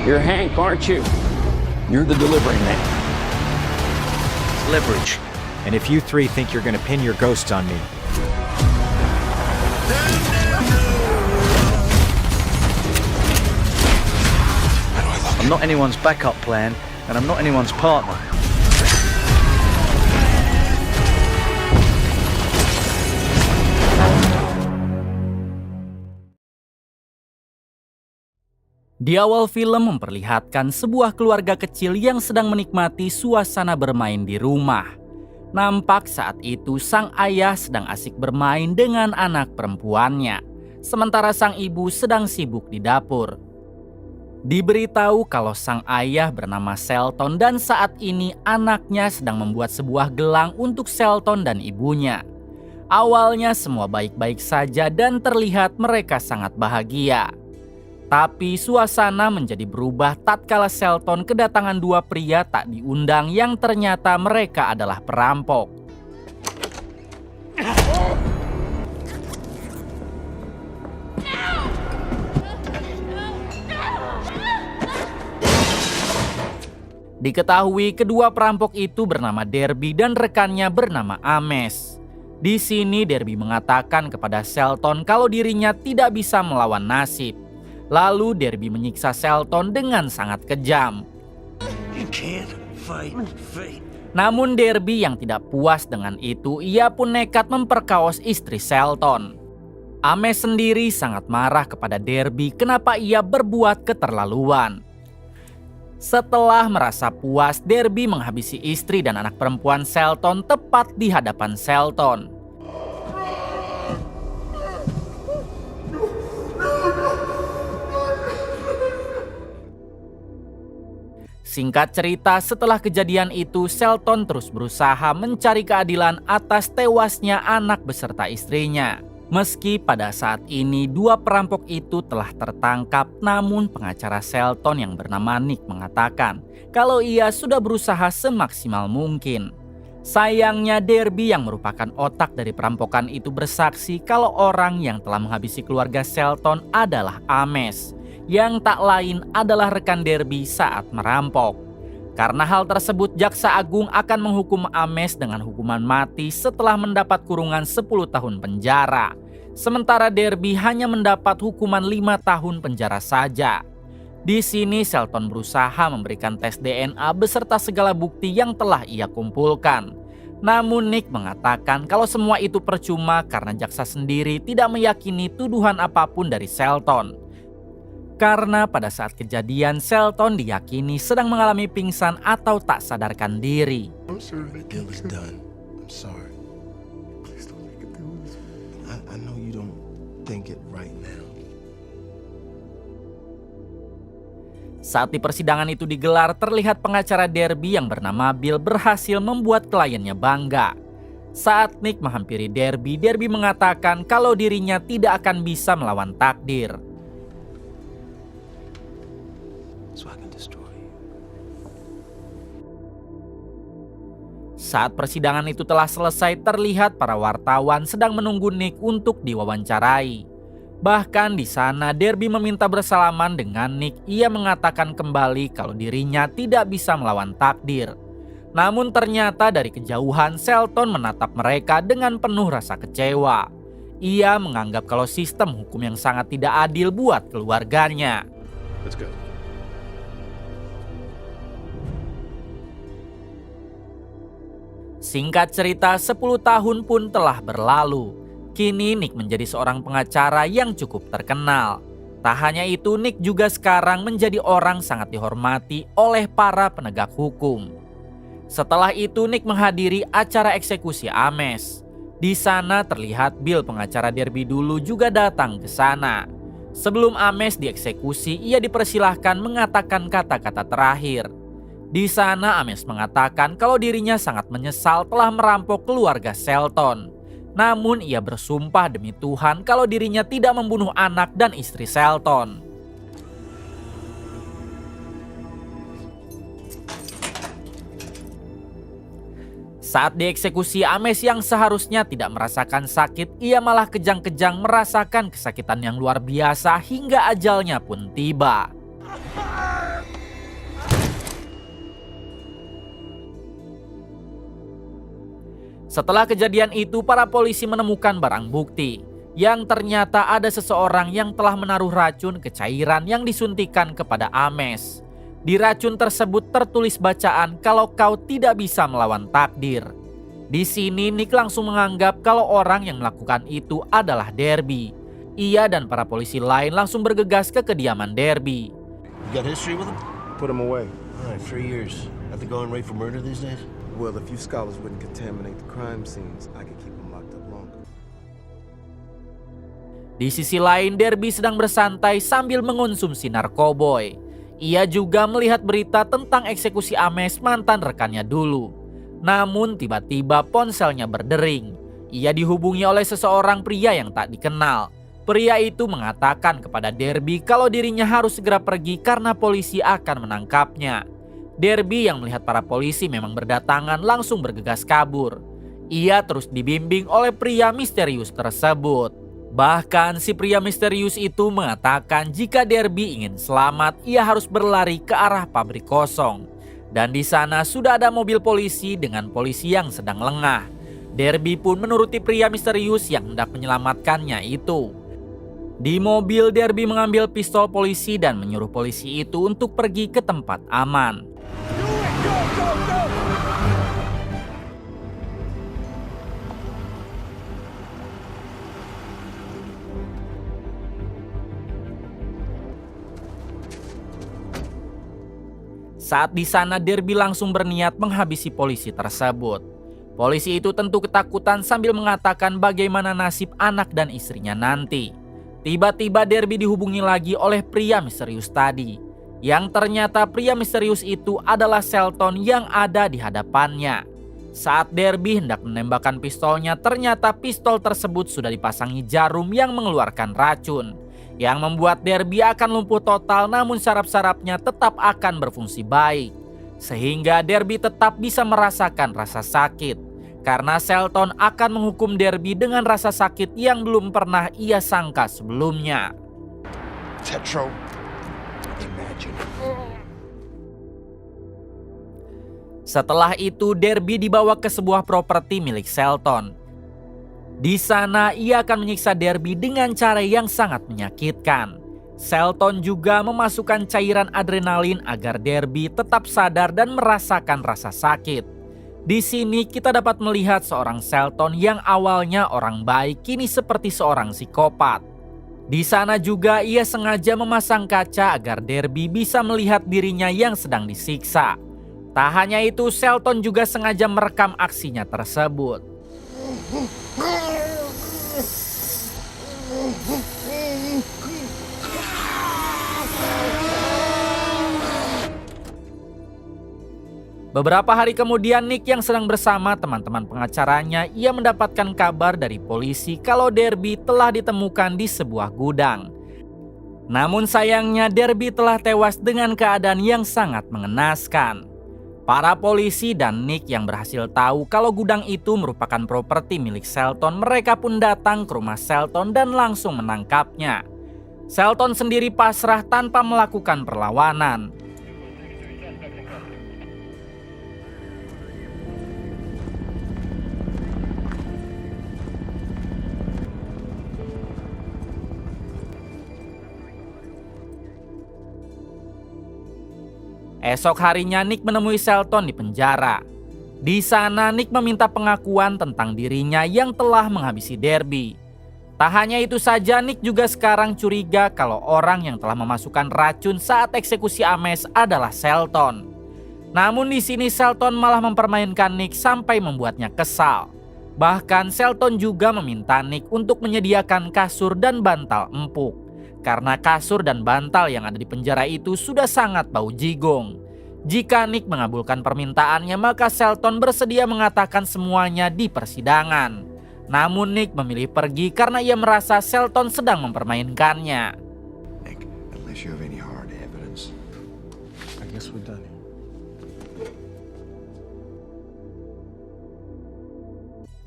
You're Hank, aren't you? You're the delivery man. Leverage. And if you three think you're gonna pin your ghosts on me, I'm not anyone's backup plan, and I'm not anyone's partner. Di awal film memperlihatkan sebuah keluarga kecil yang sedang menikmati suasana bermain di rumah. Nampak saat itu sang ayah sedang asik bermain dengan anak perempuannya, sementara sang ibu sedang sibuk di dapur. Diberitahu kalau sang ayah bernama Shelton dan saat ini anaknya sedang membuat sebuah gelang untuk Shelton dan ibunya. Awalnya semua baik-baik saja dan terlihat mereka sangat bahagia. Tapi suasana menjadi berubah tatkala Shelton kedatangan dua pria tak diundang yang ternyata mereka adalah perampok. Diketahui kedua perampok itu bernama Derby dan rekannya bernama Ames. Di sini Derby mengatakan kepada Shelton kalau dirinya tidak bisa melawan nasib. Lalu Derby menyiksa Shelton dengan sangat kejam. Namun Derby yang tidak puas dengan itu, ia pun nekat memperkaos istri Shelton. Ames sendiri sangat marah kepada Derby kenapa ia berbuat keterlaluan. Setelah merasa puas, Derby menghabisi istri dan anak perempuan Shelton tepat di hadapan Shelton. Singkat cerita, setelah kejadian itu, Shelton terus berusaha mencari keadilan atas tewasnya anak beserta istrinya. Meski pada saat ini dua perampok itu telah tertangkap, namun pengacara Shelton yang bernama Nick mengatakan kalau ia sudah berusaha semaksimal mungkin. Sayangnya Derby yang merupakan otak dari perampokan itu bersaksi kalau orang yang telah menghabisi keluarga Shelton adalah Ames, yang tak lain adalah rekan Derby saat merampok. Karena hal tersebut, Jaksa Agung akan menghukum Ames dengan hukuman mati setelah mendapat kurungan 10 tahun penjara. Sementara Derby hanya mendapat hukuman 5 tahun penjara saja. Di sini Shelton berusaha memberikan tes DNA beserta segala bukti yang telah ia kumpulkan. Namun Nick mengatakan kalau semua itu percuma karena jaksa sendiri tidak meyakini tuduhan apapun dari Shelton. Karena pada saat kejadian Shelton diyakini sedang mengalami pingsan atau tak sadarkan diri. Saat di persidangan itu digelar, terlihat pengacara Derby yang bernama Bill berhasil membuat kliennya bangga. Saat Nick menghampiri Derby, Derby mengatakan kalau dirinya tidak akan bisa melawan takdir. Saat persidangan itu telah selesai, terlihat para wartawan sedang menunggu Nick untuk diwawancarai. Bahkan di sana Derby meminta bersalaman dengan Nick. Ia mengatakan kembali kalau dirinya tidak bisa melawan takdir. Namun ternyata dari kejauhan Shelton menatap mereka dengan penuh rasa kecewa. Ia menganggap kalau sistem hukum yang sangat tidak adil buat keluarganya. Let's go. Singkat cerita, 10 tahun pun telah berlalu. Kini Nick menjadi seorang pengacara yang cukup terkenal. Tak hanya itu, Nick juga sekarang menjadi orang sangat dihormati oleh para penegak hukum. Setelah itu Nick menghadiri acara eksekusi Ames. Di sana terlihat Bill pengacara Derby dulu juga datang ke sana. Sebelum Ames dieksekusi, ia dipersilahkan mengatakan kata-kata terakhir. Di sana Ames mengatakan kalau dirinya sangat menyesal telah merampok keluarga Shelton. Namun ia bersumpah demi Tuhan kalau dirinya tidak membunuh anak dan istri Shelton. Saat dieksekusi, Ames yang seharusnya tidak merasakan sakit, ia malah kejang-kejang merasakan kesakitan yang luar biasa hingga ajalnya pun tiba. Setelah kejadian itu, para polisi menemukan barang bukti yang ternyata ada seseorang yang telah menaruh racun ke cairan yang disuntikan kepada Ames. Di racun tersebut tertulis bacaan kalau kau tidak bisa melawan takdir. Di sini Nick langsung menganggap kalau orang yang melakukan itu adalah Derby. Ia dan para polisi lain langsung bergegas ke kediaman Derby. You got history with him? Put him away. All right, 3 years. At the going rate for murder these days? Well, if you scholars wouldn't contaminate the crime scenes, I could keep him locked up longer. Di sisi lain, Derby sedang bersantai sambil mengonsumsi narkoboy. Ia juga melihat berita tentang eksekusi Ames, mantan rekannya dulu. Namun tiba-tiba ponselnya berdering. Ia dihubungi oleh seseorang pria yang tak dikenal. Pria itu mengatakan kepada Derby kalau dirinya harus segera pergi karena polisi akan menangkapnya. Derby yang melihat para polisi memang berdatangan langsung bergegas kabur. Ia terus dibimbing oleh pria misterius tersebut. Bahkan si pria misterius itu mengatakan jika Derby ingin selamat, ia harus berlari ke arah pabrik kosong. Dan di sana sudah ada mobil polisi dengan polisi yang sedang lengah. Derby pun menuruti pria misterius yang hendak menyelamatkannya itu. Di mobil, Derby mengambil pistol polisi dan menyuruh polisi itu untuk pergi ke tempat aman. Saat di sana, Derby langsung berniat menghabisi polisi tersebut. Polisi itu tentu ketakutan sambil mengatakan bagaimana nasib anak dan istrinya nanti. Tiba-tiba Derby dihubungi lagi oleh pria misterius tadi. Yang ternyata pria misterius itu adalah Shelton yang ada di hadapannya. Saat Derby hendak menembakkan pistolnya, ternyata pistol tersebut sudah dipasangi jarum yang mengeluarkan racun. Yang membuat Derby akan lumpuh total, namun saraf-sarafnya tetap akan berfungsi baik. Sehingga Derby tetap bisa merasakan rasa sakit. Karena Shelton akan menghukum Derby dengan rasa sakit yang belum pernah ia sangka sebelumnya. Tetro. Imagine. Setelah itu Derby dibawa ke sebuah properti milik Shelton. Di sana ia akan menyiksa Derby dengan cara yang sangat menyakitkan. Shelton juga memasukkan cairan adrenalin agar Derby tetap sadar dan merasakan rasa sakit. Di sini kita dapat melihat seorang Shelton yang awalnya orang baik kini seperti seorang psikopat. Di sana juga ia sengaja memasang kaca agar Derby bisa melihat dirinya yang sedang disiksa. Tak hanya itu, Shelton juga sengaja merekam aksinya tersebut. Beberapa hari kemudian, Nick yang sedang bersama teman-teman pengacaranya, ia mendapatkan kabar dari polisi kalau Derby telah ditemukan di sebuah gudang. Namun sayangnya Derby telah tewas dengan keadaan yang sangat mengenaskan. Para polisi dan Nick yang berhasil tahu kalau gudang itu merupakan properti milik Shelton, mereka pun datang ke rumah Shelton dan langsung menangkapnya. Shelton sendiri pasrah tanpa melakukan perlawanan. Esok harinya Nick menemui Shelton di penjara. Di sana Nick meminta pengakuan tentang dirinya yang telah menghabisi Derby. Tak hanya itu saja, Nick juga sekarang curiga kalau orang yang telah memasukkan racun saat eksekusi Ames adalah Shelton. Namun di sini Shelton malah mempermainkan Nick sampai membuatnya kesal. Bahkan Shelton juga meminta Nick untuk menyediakan kasur dan bantal empuk. Karena kasur dan bantal yang ada di penjara itu sudah sangat bau jigong. Jika Nick mengabulkan permintaannya, maka Shelton bersedia mengatakan semuanya di persidangan. Namun Nick memilih pergi karena ia merasa Shelton sedang mempermainkannya. Nick, unless you have any hard evidence. I guess we're done here.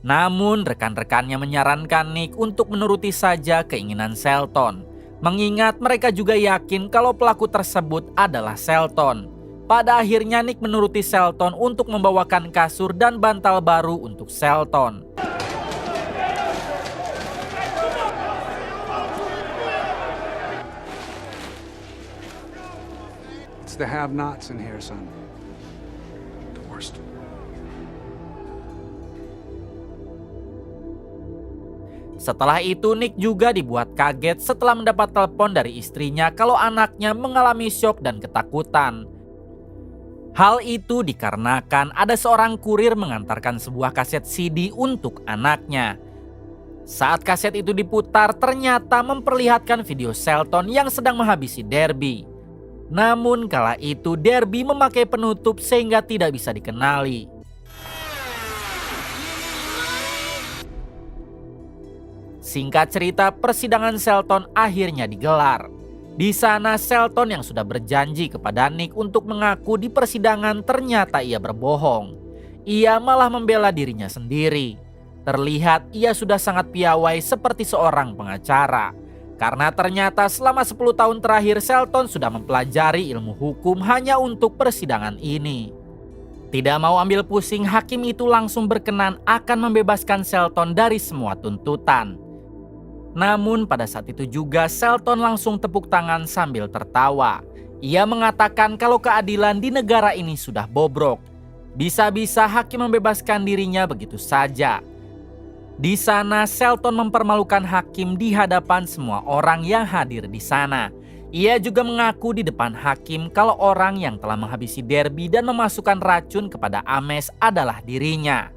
Namun rekan-rekannya menyarankan Nick untuk menuruti saja keinginan Shelton. Mengingat mereka juga yakin kalau pelaku tersebut adalah Shelton. Pada akhirnya Nick menuruti Shelton untuk membawakan kasur dan bantal baru untuk Shelton. It's the have-nots in here, son. The worst. Setelah itu Nick juga dibuat kaget setelah mendapat telepon dari istrinya kalau anaknya mengalami syok dan ketakutan. Hal itu dikarenakan ada seorang kurir mengantarkan sebuah kaset CD untuk anaknya. Saat kaset itu diputar, ternyata memperlihatkan video Shelton yang sedang menghabisi Derby. Namun kala itu Derby memakai penutup sehingga tidak bisa dikenali. Singkat cerita, persidangan Shelton akhirnya digelar. Di sana Shelton yang sudah berjanji kepada Nick untuk mengaku di persidangan ternyata ia berbohong. Ia malah membela dirinya sendiri. Terlihat ia sudah sangat piawai seperti seorang pengacara. Karena ternyata selama 10 tahun terakhir Shelton sudah mempelajari ilmu hukum hanya untuk persidangan ini. Tidak mau ambil pusing, hakim itu langsung berkenan akan membebaskan Shelton dari semua tuntutan. Namun pada saat itu juga Shelton langsung tepuk tangan sambil tertawa. Ia mengatakan kalau keadilan di negara ini sudah bobrok. Bisa-bisa hakim membebaskan dirinya begitu saja. Di sana Shelton mempermalukan hakim di hadapan semua orang yang hadir di sana. Ia juga mengaku di depan hakim kalau orang yang telah menghabisi Derby dan memasukkan racun kepada Ames adalah dirinya.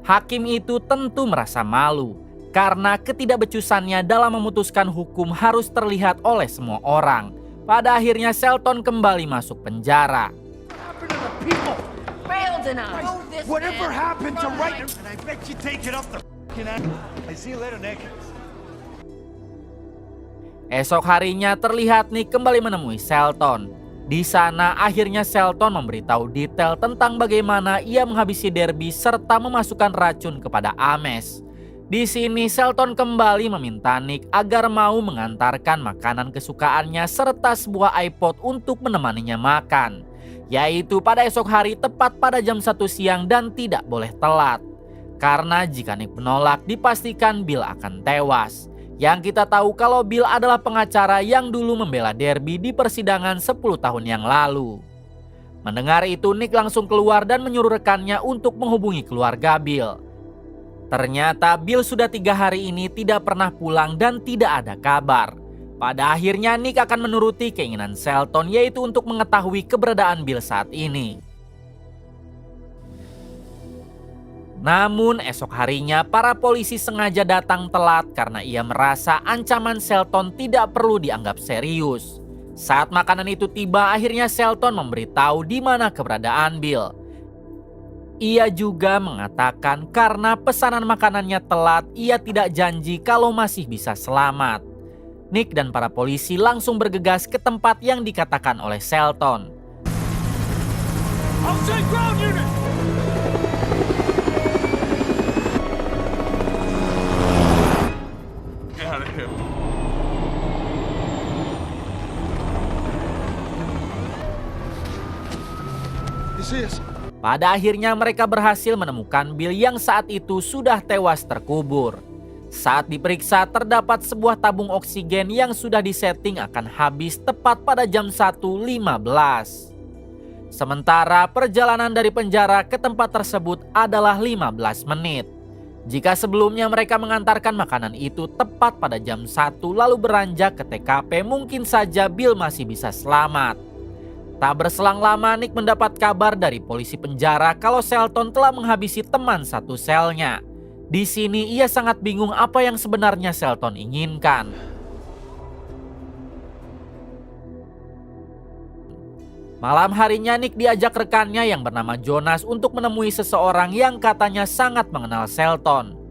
Hakim itu tentu merasa malu karena ketidakbecusannya dalam memutuskan hukum harus terlihat oleh semua orang. Pada akhirnya Shelton kembali masuk penjara. Whatever happened to right? And I bet you take it up the I see you later, Nick. Esok harinya terlihat Nick kembali menemui Shelton. Di sana akhirnya Shelton memberitahu detail tentang bagaimana ia menghabisi Derby serta memasukkan racun kepada Ames. Di sini Shelton kembali meminta Nick agar mau mengantarkan makanan kesukaannya serta sebuah iPod untuk menemaninya makan. Yaitu pada esok hari tepat pada jam 1 siang dan tidak boleh telat. Karena jika Nick menolak dipastikan Bill akan tewas. Yang kita tahu kalau Bill adalah pengacara yang dulu membela Derby di persidangan 10 tahun yang lalu. Mendengar itu Nick langsung keluar dan menyuruh rekannya untuk menghubungi keluarga Bill. Ternyata Bill sudah 3 hari ini tidak pernah pulang dan tidak ada kabar. Pada akhirnya Nick akan menuruti keinginan Shelton yaitu untuk mengetahui keberadaan Bill saat ini. Namun esok harinya para polisi sengaja datang telat karena ia merasa ancaman Shelton tidak perlu dianggap serius. Saat makanan itu tiba akhirnya Shelton memberitahu di mana keberadaan Bill. Ia juga mengatakan karena pesanan makanannya telat ia tidak janji kalau masih bisa selamat. Nick dan para polisi langsung bergegas ke tempat yang dikatakan oleh Shelton. Outside ground unit! Pada akhirnya mereka berhasil menemukan Bill yang saat itu sudah tewas terkubur. Saat diperiksa terdapat sebuah tabung oksigen yang sudah disetting akan habis tepat pada jam 1.15. Sementara perjalanan dari penjara ke tempat tersebut adalah 15 menit. Jika sebelumnya mereka mengantarkan makanan itu tepat pada jam 1 lalu beranjak ke TKP, mungkin saja Bill masih bisa selamat. Tak berselang lama Nick mendapat kabar dari polisi penjara kalau Shelton telah menghabisi teman satu selnya. Di sini ia sangat bingung apa yang sebenarnya Shelton inginkan. Malam harinya Nick diajak rekannya yang bernama Jonas untuk menemui seseorang yang katanya sangat mengenal Shelton.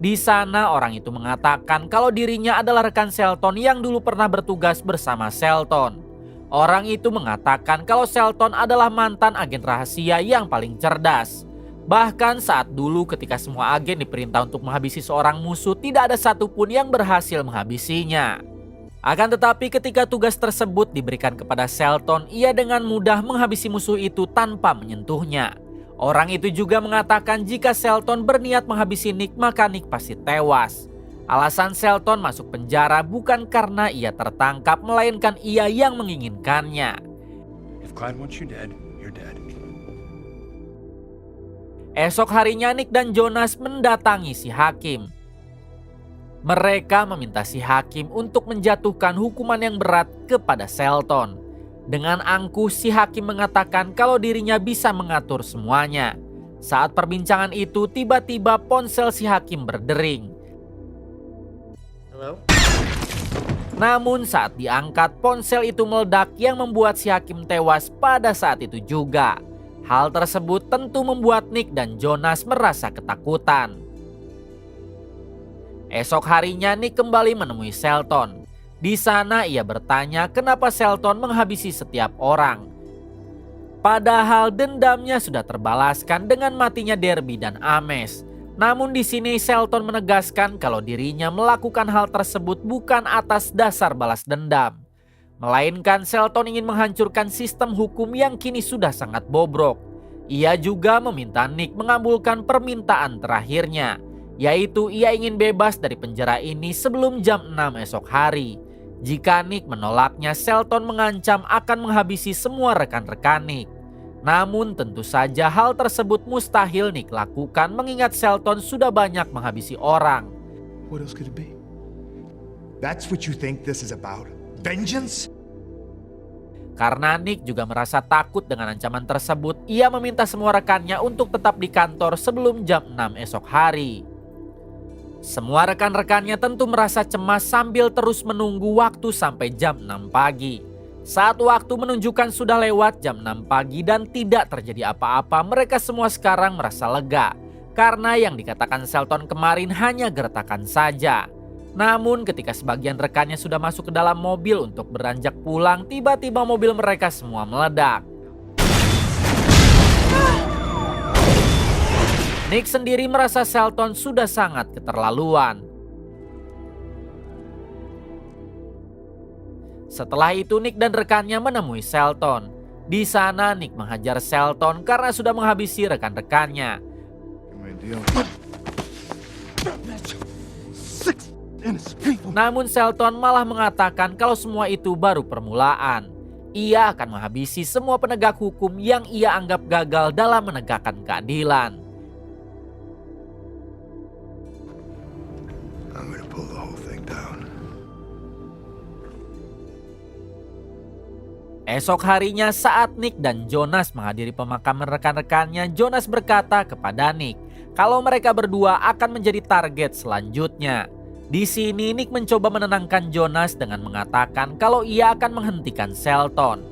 Di sana orang itu mengatakan kalau dirinya adalah rekan Shelton yang dulu pernah bertugas bersama Shelton. Orang itu mengatakan kalau Shelton adalah mantan agen rahasia yang paling cerdas. Bahkan saat dulu ketika semua agen diperintah untuk menghabisi seorang musuh, tidak ada satupun yang berhasil menghabisinya. Akan tetapi ketika tugas tersebut diberikan kepada Shelton, ia dengan mudah menghabisi musuh itu tanpa menyentuhnya. Orang itu juga mengatakan jika Shelton berniat menghabisi Nick, maka Nick pasti tewas. Alasan Shelton masuk penjara bukan karena ia tertangkap, melainkan ia yang menginginkannya. If Clyde wants you dead, you're dead. Esok harinya Nick dan Jonas mendatangi si hakim. Mereka meminta si hakim untuk menjatuhkan hukuman yang berat kepada Shelton. Dengan angkuh si hakim mengatakan kalau dirinya bisa mengatur semuanya. Saat perbincangan itu tiba-tiba ponsel si hakim berdering. Hello? Namun saat diangkat ponsel itu meledak yang membuat si hakim tewas pada saat itu juga. Hal tersebut tentu membuat Nick dan Jonas merasa ketakutan. Esok harinya Nick kembali menemui Shelton. Di sana ia bertanya kenapa Shelton menghabisi setiap orang. Padahal dendamnya sudah terbalaskan dengan matinya Derby dan Ames. Namun di sini Shelton menegaskan kalau dirinya melakukan hal tersebut bukan atas dasar balas dendam. Melainkan Shelton ingin menghancurkan sistem hukum yang kini sudah sangat bobrok. Ia juga meminta Nick mengabulkan permintaan terakhirnya, yaitu ia ingin bebas dari penjara ini sebelum jam 6 esok hari. Jika Nick menolaknya, Shelton mengancam akan menghabisi semua rekan-rekan Nick. Namun tentu saja hal tersebut mustahil Nick lakukan mengingat Shelton sudah banyak menghabisi orang. What else could it be? That's what you think this is about? Vengeance? Karena Nick juga merasa takut dengan ancaman tersebut, ia meminta semua rekannya untuk tetap di kantor sebelum jam 6 esok hari. Semua rekan-rekannya tentu merasa cemas sambil terus menunggu waktu sampai jam 6 pagi. Saat waktu menunjukkan sudah lewat jam 6 pagi dan tidak terjadi apa-apa, mereka semua sekarang merasa lega. Karena yang dikatakan Shelton kemarin hanya gertakan saja. Namun ketika sebagian rekannya sudah masuk ke dalam mobil untuk beranjak pulang, tiba-tiba mobil mereka semua meledak. Nick sendiri merasa Shelton sudah sangat keterlaluan. Setelah itu Nick dan rekannya menemui Shelton. Di sana Nick menghajar Shelton karena sudah menghabisi rekan-rekannya. Namun Shelton malah mengatakan kalau semua itu baru permulaan. Ia akan menghabisi semua penegak hukum yang ia anggap gagal dalam menegakkan keadilan. I'm gonna pull the whole thing down. Esok harinya saat Nick dan Jonas menghadiri pemakaman rekan-rekannya, Jonas berkata kepada Nick kalau mereka berdua akan menjadi target selanjutnya. Di sini Nick mencoba menenangkan Jonas dengan mengatakan kalau ia akan menghentikan Shelton.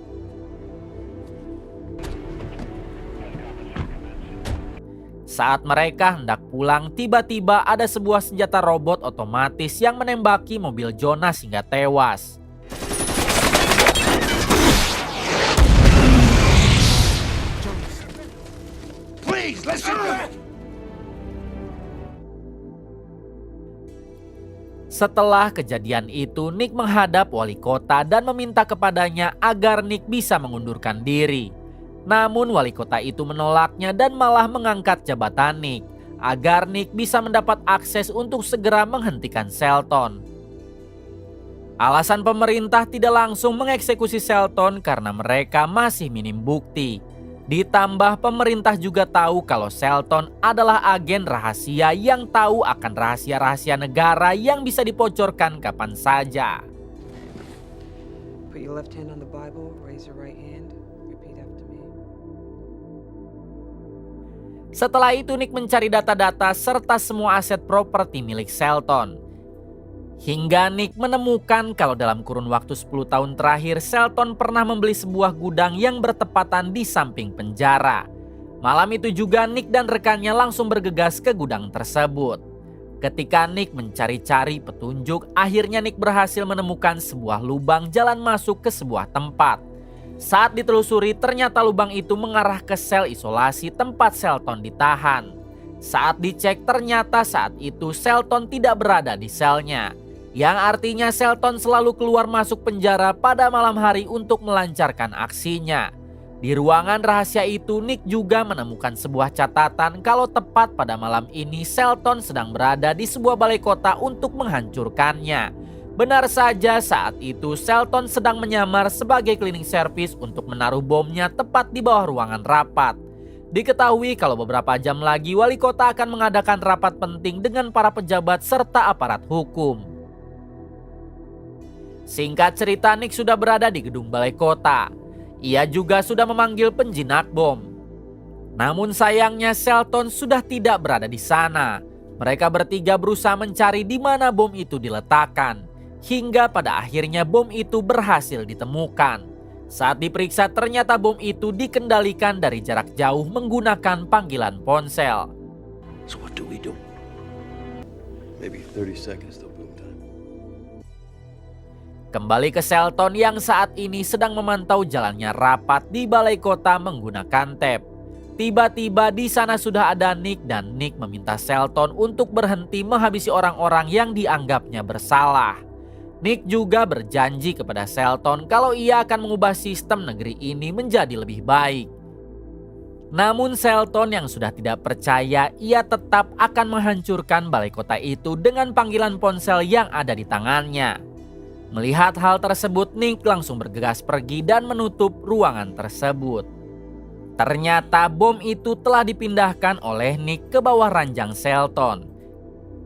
Saat mereka hendak pulang, tiba-tiba ada sebuah senjata robot otomatis yang menembaki mobil Jonas hingga tewas. Please, listen to me! Setelah kejadian itu, Nick menghadap wali kota dan meminta kepadanya agar Nick bisa mengundurkan diri. Namun wali kota itu menolaknya dan malah mengangkat jabatan Nick agar Nick bisa mendapat akses untuk segera menghentikan Shelton. Alasan pemerintah tidak langsung mengeksekusi Shelton karena mereka masih minim bukti. Ditambah pemerintah juga tahu kalau Shelton adalah agen rahasia yang tahu akan rahasia-rahasia negara yang bisa dibocorkan kapan saja. Put your left hand on the Bible, raise your right hand, repeat after me. Setelah itu Nick mencari data-data serta semua aset properti milik Shelton. Hingga Nick menemukan kalau dalam kurun waktu 10 tahun terakhir Shelton pernah membeli sebuah gudang yang bertepatan di samping penjara. Malam itu juga Nick dan rekannya langsung bergegas ke gudang tersebut. Ketika Nick mencari-cari petunjuk, akhirnya Nick berhasil menemukan sebuah lubang jalan masuk ke sebuah tempat. Saat ditelusuri, ternyata lubang itu mengarah ke sel isolasi tempat Shelton ditahan. Saat dicek, ternyata saat itu Shelton tidak berada di selnya. yang artinya Shelton selalu keluar masuk penjara pada malam hari untuk melancarkan aksinya. Di ruangan rahasia itu, Nick juga menemukan sebuah catatan kalau tepat pada malam ini Shelton sedang berada di sebuah balai kota untuk menghancurkannya. Benar saja, saat itu Shelton sedang menyamar sebagai cleaning service untuk menaruh bomnya tepat di bawah ruangan rapat. Diketahui kalau beberapa jam lagi wali kota akan mengadakan rapat penting dengan para pejabat serta aparat hukum. Singkat cerita, Nick sudah berada di gedung balai kota. Ia juga sudah memanggil penjinak bom. Namun sayangnya Shelton sudah tidak berada di sana. Mereka bertiga berusaha mencari di mana bom itu diletakkan. Hingga pada akhirnya bom itu berhasil ditemukan. Saat diperiksa ternyata bom itu dikendalikan dari jarak jauh menggunakan panggilan ponsel. So what do we do? Maybe 30 seconds till boom time. Kembali ke Shelton yang saat ini sedang memantau jalannya rapat di balai kota menggunakan tape. Tiba-tiba di sana sudah ada Nick dan Nick meminta Shelton untuk berhenti menghabisi orang-orang yang dianggapnya bersalah. Nick juga berjanji kepada Shelton kalau ia akan mengubah sistem negeri ini menjadi lebih baik. Namun Shelton yang sudah tidak percaya, ia tetap akan menghancurkan balai kota itu dengan panggilan ponsel yang ada di tangannya. Melihat hal tersebut, Nick langsung bergegas pergi dan menutup ruangan tersebut. Ternyata bom itu telah dipindahkan oleh Nick ke bawah ranjang Shelton.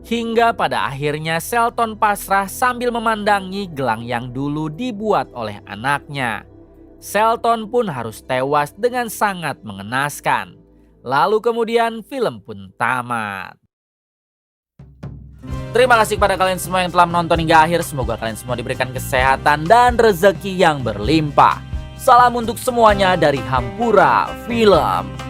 Hingga pada akhirnya Shelton pasrah sambil memandangi gelang yang dulu dibuat oleh anaknya. Shelton pun harus tewas dengan sangat mengenaskan. Lalu kemudian film pun tamat. Terima kasih kepada kalian semua yang telah menonton hingga akhir. Semoga kalian semua diberikan kesehatan dan rezeki yang berlimpah. Salam untuk semuanya dari Hampura Film.